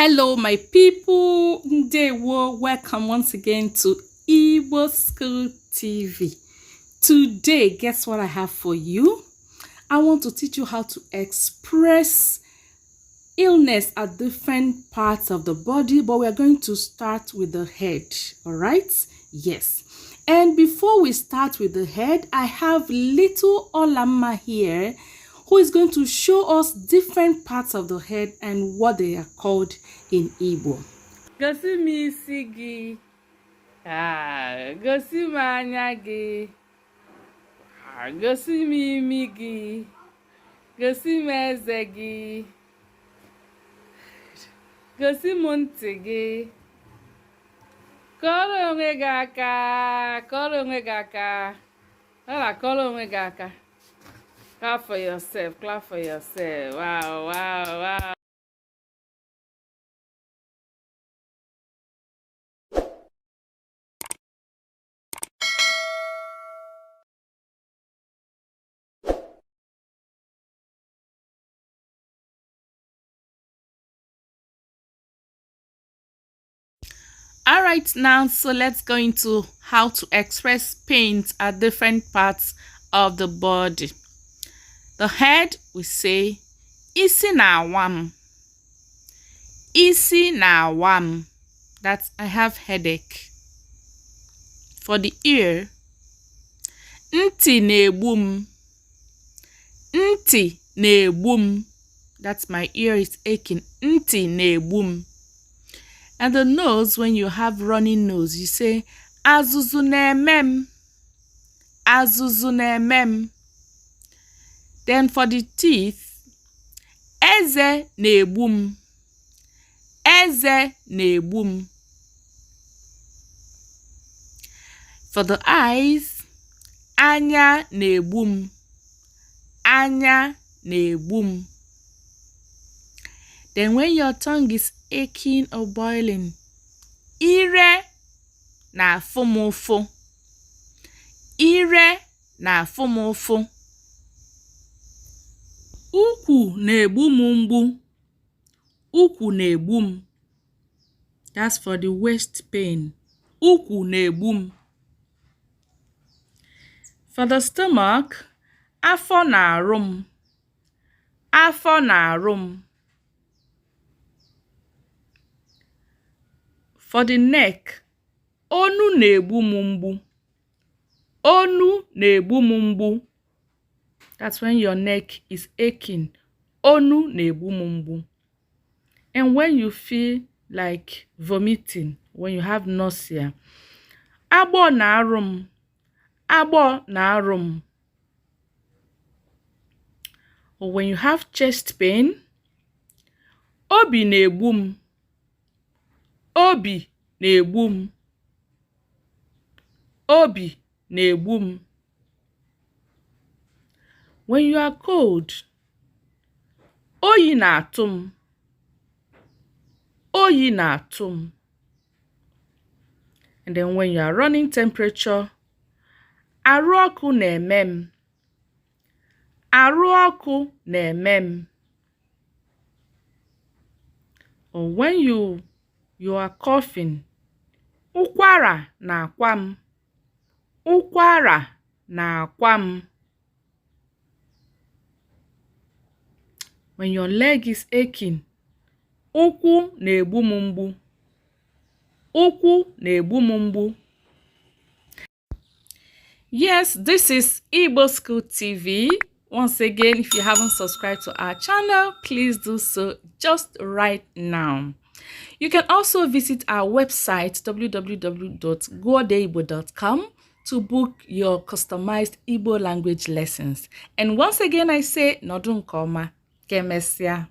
Hello, my people. Ndewo. Welcome once again to Igbo School TV. Today, guess what I have for you? I want to teach you how to express illness at different parts of the body, but we are going to start with the head. All right? Yes. And before we start with the head, I have little Olama here who is going to show us different parts of the head and what they are called in Igbo. Gosi m isi gị. Gosi m anya gị. Gosi m imi gị. Gosi m eze gị. Gosi m ntị gị. Kọrọ onwe gị aka. Kọrọ onwe gị aka. Kọrọ onwe gị aka. Clap for yourself, clap for yourself. Wow, wow, wow. All right, now, so let's go into how to express pains at different parts of the body. The head, we say, isi na wam. Isi na wam. That's I have headache. For the ear, nti nebum. Nti nebum. That's my ear is aching. Nti nebum. And the nose, when you have running nose, you say, azuzu nemem. Azuzu nemem. Then for the teeth, eze nebum. Eze nebum. For the eyes, anya nebum. Anya nebum. Then when your tongue is aching or boiling, ire na fomofo. Ire na fomofo. Ukwu na-egbu m mgbu. Ukwu na-egbu m. That's for the waist pain. Ukwu na-egbu m. For the stomach, afọ na-arụ m. Afọ na-arụ m. For the neck, onu na-egbu m mgbu. Onu na-egbu m mgbu. That's when your neck is aching. Onu na-egbu m mgbu. And when you feel like vomiting, when you have nausea, agbo na-arụ m. Agbo na-arụ m. Or when you have chest pain, obi na-egbu m. Obi na-egbu m. Obi na-egbu m. When you are cold, oyi na-atụ m. Oyi na-atụ m. And then when you are running temperature, arụ ọkụ na-eme m. Arụ ọkụ na-eme m. Or when you are coughing, ụkwara na-akwa m. Ụkwara na-akwa m. When your leg is aching, ụkwụ na-egbu m mgbu. Ụkwụ na-egbu m mgbu. Yes, this is Igbo School TV. Once again, if you haven't subscribed to our channel, please do so just right now. You can also visit our website www.godeigbo.com to book your customized Igbo language lessons. And once again, I say, Nodun Koma, Kemesia.